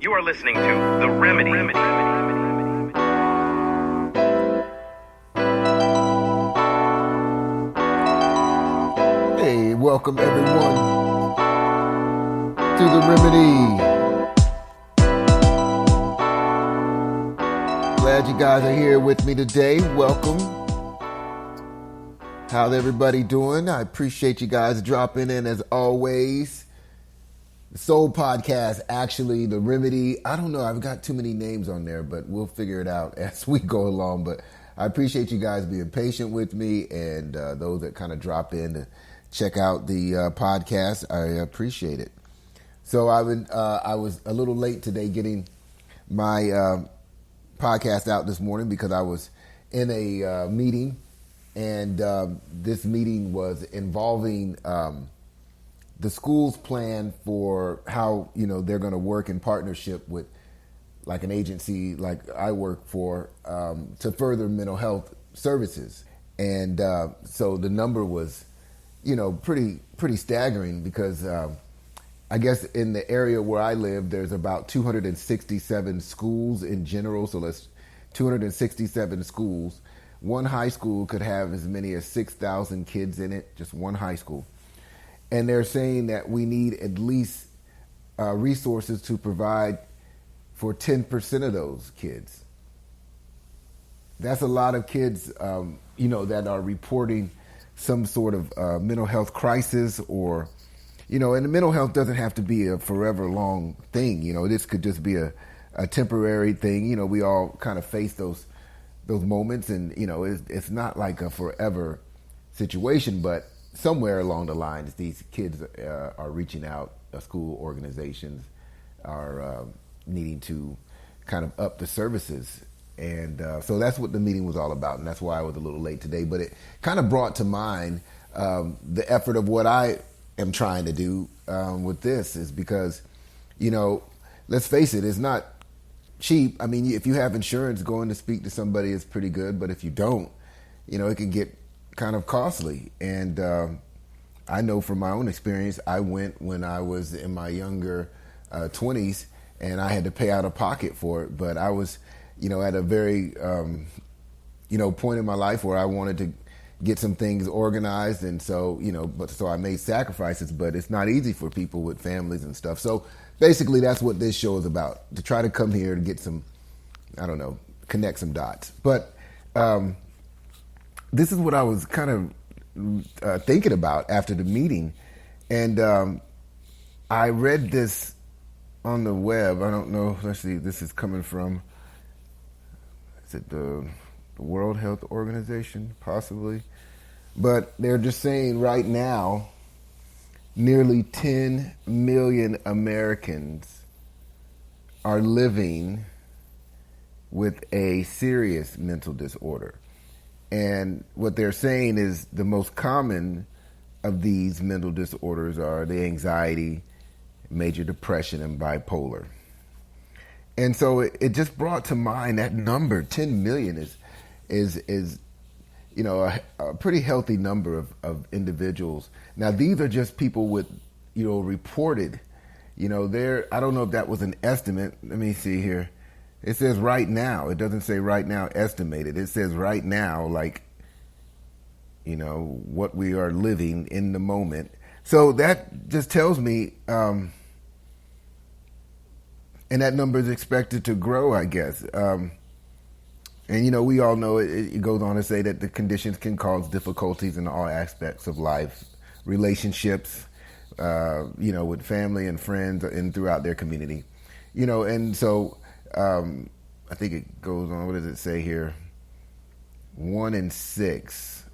You are listening to The Remedy. Hey, welcome everyone to The Remedy. Glad you guys are here with me today. Welcome. How's everybody doing? I appreciate you guys dropping in as always. The Soul Podcast, actually, The Remedy. I don't know, I've got too many names on there, but we'll figure it out as we go along. But I appreciate you guys being patient with me and those that kind of drop in to check out the podcast. I appreciate it. So I was a little late today getting my podcast out this morning because I was in a meeting, and this meeting was involving the school's plan for how, they're going to work in partnership with like an agency like I work for to further mental health services. And so the number was, pretty staggering because I guess in the area where I live, there's about 267 schools in general. So that's 267 schools. One high school could have as many as 6,000 kids in it, just one high school. And they're saying that we need at least resources to provide for 10% of those kids. That's a lot of kids, that are reporting some sort of mental health crisis or, and the mental health doesn't have to be a forever long thing. This could just be a temporary thing. We all kind of face those moments, and, it's not like a forever situation, but somewhere along the lines, these kids are reaching out. School organizations are needing to kind of up the services. And so that's what the meeting was all about. And that's why I was a little late today. But it kind of brought to mind the effort of what I am trying to do with this is because, let's face it, it's not cheap. I mean, if you have insurance, going to speak to somebody is pretty good. But if you don't, it can get kind of costly. And I know from my own experience, I went when I was in my younger 20s and I had to pay out of pocket for it. But I was, at a very, point in my life where I wanted to get some things organized. And so, so I made sacrifices, but it's not easy for people with families and stuff. So basically that's what this show is about, to try to come here to get some, connect some dots. But this is what I was kind of thinking about after the meeting. And I read this on the web. I don't know. Let's see. This is coming from, is it the World Health Organization? Possibly. But they're just saying right now, nearly 10 million Americans are living with a serious mental disorder. And what they're saying is the most common of these mental disorders are the anxiety, major depression, and bipolar. And so it just brought to mind that number, 10 million is a pretty healthy number of individuals. Now, these are just people with, reported, I don't know if that was an estimate. Let me see here. It says right now. It doesn't say right now estimated. It says right now, like, what we are living in the moment. So that just tells me, and that number is expected to grow, I guess. And, we all know it goes on to say that the conditions can cause difficulties in all aspects of life, relationships, with family and friends and throughout their community, and so, I think it goes on. What does it say here? 1 in 6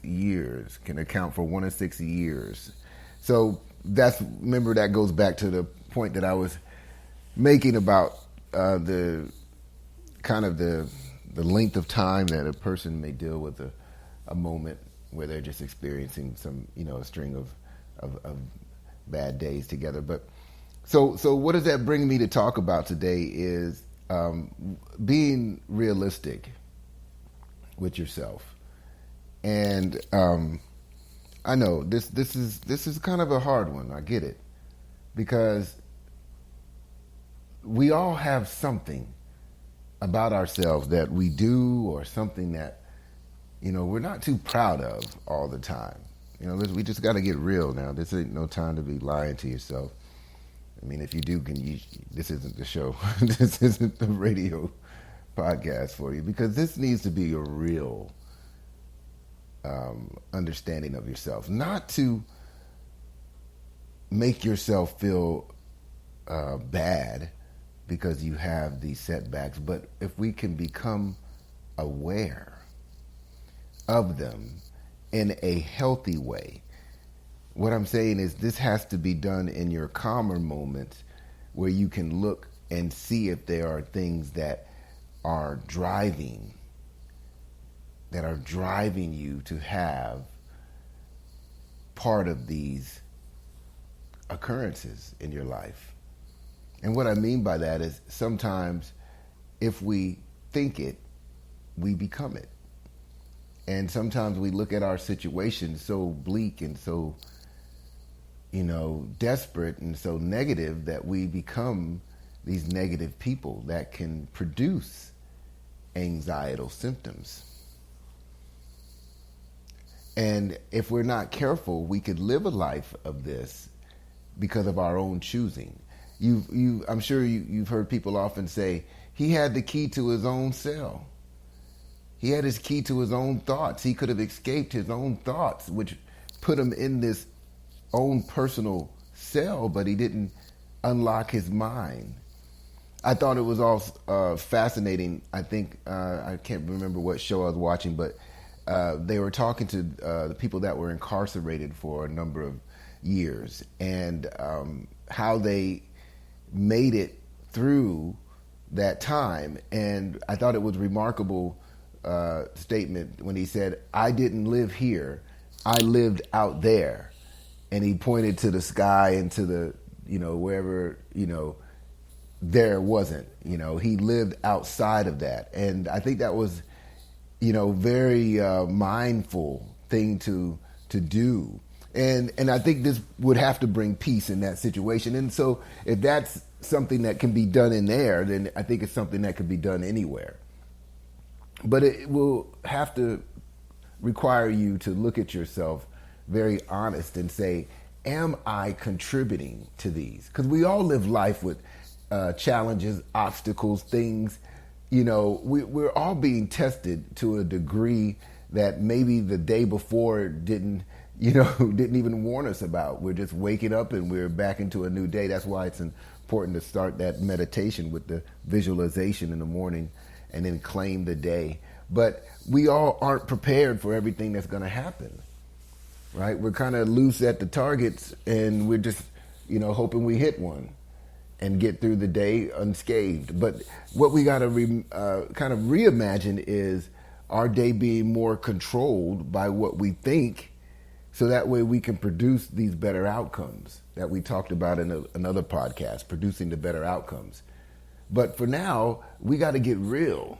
years can account for 1 in 6 years. So remember that goes back to the point that I was making about the kind of the length of time that a person may deal with a moment where they're just experiencing some, a string of bad days together. But So what does that bring me to talk about today is being realistic with yourself. And I know this is kind of a hard one. I get it, because we all have something about ourselves that we do, or something that, we're not too proud of all the time. We just got to get real now. This ain't no time to be lying to yourself. I mean, if you do, this isn't the show. This isn't the radio podcast for you, because this needs to be a real understanding of yourself, not to make yourself feel bad because you have these setbacks, but if we can become aware of them in a healthy way. What I'm saying is, this has to be done in your calmer moments, where you can look and see if there are things that are driving you to have part of these occurrences in your life. And what I mean by that is, sometimes if we think it, we become it. And sometimes we look at our situation so bleak and so, desperate and so negative, that we become these negative people that can produce anxietal symptoms. And if we're not careful, we could live a life of this because of our own choosing. I'm sure you've heard people often say, he had the key to his own cell. He had his key to his own thoughts. He could have escaped his own thoughts, which put him in this own personal cell, but he didn't unlock his mind. I thought it was all fascinating. I think, I can't remember what show I was watching, but they were talking to the people that were incarcerated for a number of years, and how they made it through that time. And I thought it was remarkable statement when he said, I didn't live here, I lived out there. And he pointed to the sky and to the, wherever, there wasn't, he lived outside of that. And I think that was, very mindful thing to do. And I think this would have to bring peace in that situation. And so if that's something that can be done in there, then I think it's something that could be done anywhere. But it will have to require you to look at yourself very honest and say, am I contributing to these? Because we all live life with challenges, obstacles, things. We're all being tested to a degree that maybe the day before didn't even warn us about. We're just waking up and we're back into a new day. That's why it's important to start that meditation with the visualization in the morning and then claim the day. But we all aren't prepared for everything that's going to happen, right? We're kind of loose at the targets, and we're just, hoping we hit one and get through the day unscathed. But what we got to kind of reimagine is our day being more controlled by what we think, so that way we can produce these better outcomes that we talked about in another podcast, producing the better outcomes. But for now, we got to get real,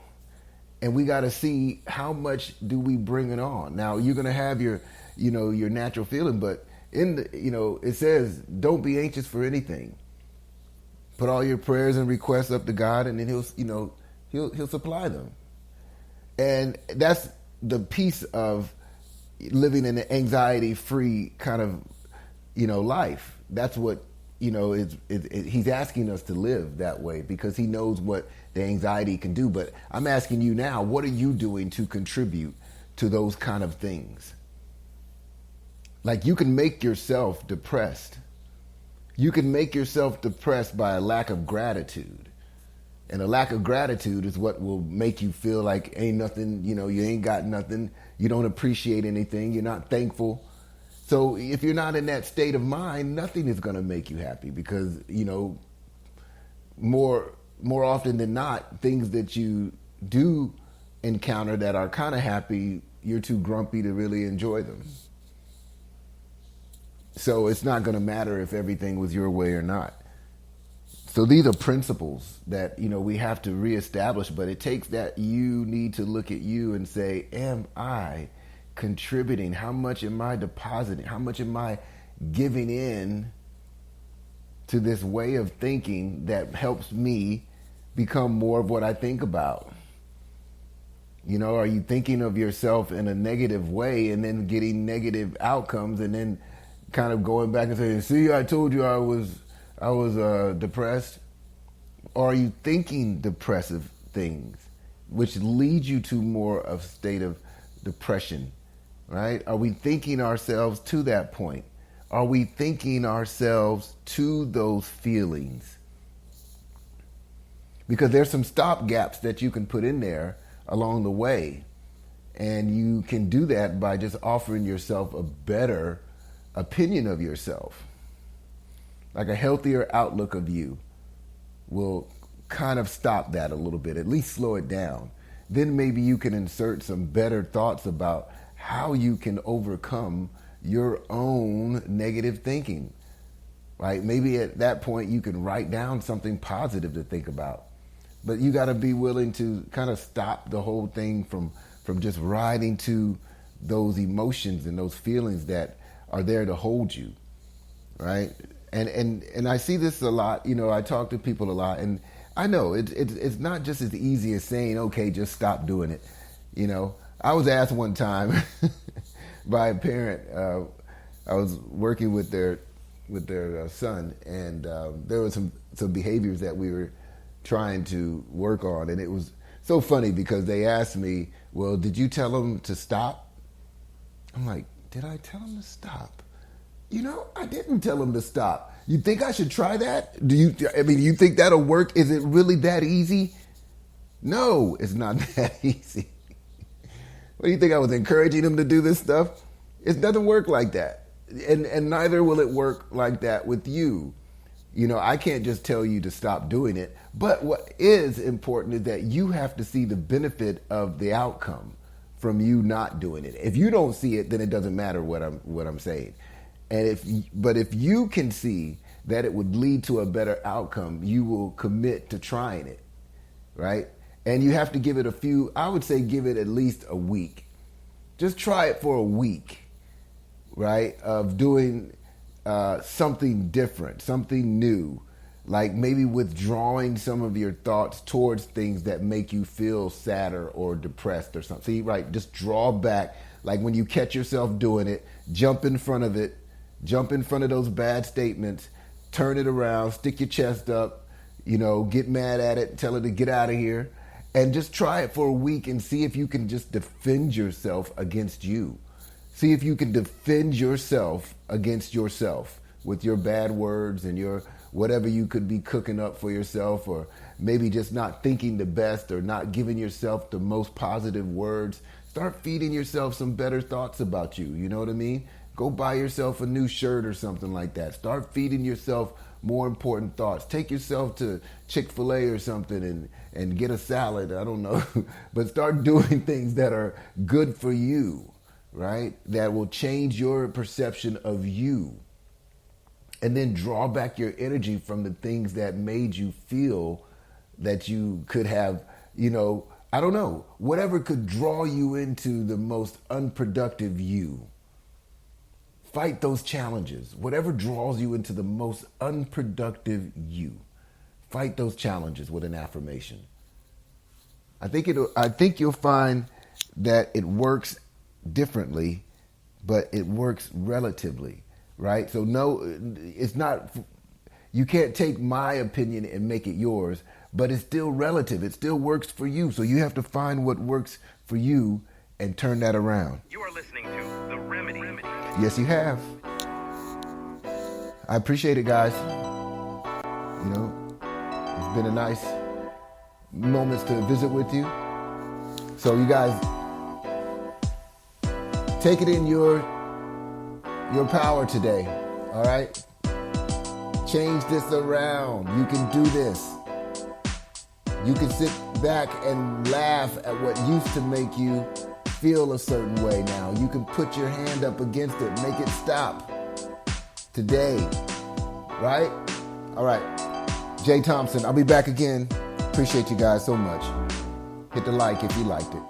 and we got to see how much do we bring it on. Now, you're going to have your natural feeling, but it says, don't be anxious for anything. Put all your prayers and requests up to God, and then he'll supply them. And that's the piece of living in an anxiety-free kind of, life. That's what, he's asking us to live that way, because he knows what the anxiety can do. But I'm asking you now, what are you doing to contribute to those kind of things? Like, you can make yourself depressed. You can make yourself depressed by a lack of gratitude. And a lack of gratitude is what will make you feel like ain't nothing, you ain't got nothing. You don't appreciate anything. You're not thankful. So if you're not in that state of mind, nothing is going to make you happy, because, more often than not, things that you do encounter that are kind of happy, you're too grumpy to really enjoy them. So it's not going to matter if everything was your way or not. So these are principles that, we have to reestablish, but it takes that you need to look at you and say, am I contributing? How much am I depositing? How much am I giving in to this way of thinking that helps me become more of what I think about. You know, are you thinking of yourself in a negative way and then getting negative outcomes and then kind of going back and saying, see, I told you I was depressed? Or are you thinking depressive things, which leads you to more of a state of depression, right? Are we thinking ourselves to that point? Are we thinking ourselves to those feelings? Because there's some stop gaps that you can put in there along the way. And you can do that by just offering yourself a better opinion of yourself. Like a healthier outlook of you will kind of stop that a little bit, at least slow it down. Then maybe you can insert some better thoughts about how you can overcome your own negative thinking, right? Maybe at that point you can write down something positive to think about. But you got to be willing to kind of stop the whole thing from just riding to those emotions and those feelings that are there to hold you, right? And I see this a lot. You know, I talk to people a lot, and I know it's not just as easy as saying, okay, just stop doing it. You know, I was asked one time by a parent. I was working with their son, and there were some behaviors that we were trying to work on, and it was so funny because they asked me, well, did you tell him to stop? I'm like, did I tell him to stop? You know, I didn't tell him to stop. You think I should try that? Do you think that'll work? Is it really that easy? No, it's not that easy. What do you think, I was encouraging him to do this stuff? It doesn't work like that. And neither will it work like that with you. You know, I can't just tell you to stop doing it. But what is important is that you have to see the benefit of the outcome from you not doing it. If you don't see it, then it doesn't matter what I'm saying. And if you can see that it would lead to a better outcome, you will commit to trying it, right? And you have to give it I would say give it at least a week. Just try it for a week, right? Of doing something different, something new, like maybe withdrawing some of your thoughts towards things that make you feel sadder or depressed or something. See, right, just draw back. Like when you catch yourself doing it, jump in front of it, jump in front of those bad statements, turn it around, stick your chest up, you know, get mad at it, tell it to get out of here, and just try it for a week and see if you can just defend yourself against you. See if you can defend yourself against yourself with your bad words and your whatever you could be cooking up for yourself, or maybe just not thinking the best or not giving yourself the most positive words. Start feeding yourself some better thoughts about you. You know what I mean? Go buy yourself a new shirt or something like that. Start feeding yourself more important thoughts. Take yourself to Chick-fil-A or something and get a salad. I don't know. But start doing things that are good for you, right? That will change your perception of you. And then draw back your energy from the things that made you feel that you could have, you know, I don't know, whatever could draw you into the most unproductive you. Fight those challenges. Whatever draws you into the most unproductive you. Fight those challenges with an affirmation. I think you'll find that it works differently, but it works relatively. Right? So no, it's not, you can't take my opinion and make it yours, but it's still relative. It still works for you. So you have to find what works for you and turn that around. You are listening to The Remedy. Yes, you have. I appreciate it, guys. You know, it's been a nice moments to visit with you. So you guys, take it in your power today, all right? Change this around. You can do this. You can sit back and laugh at what used to make you feel a certain way now. You can put your hand up against it, make it stop today, right? All right, Jay Thompson, I'll be back again. Appreciate you guys so much. Hit the like if you liked it.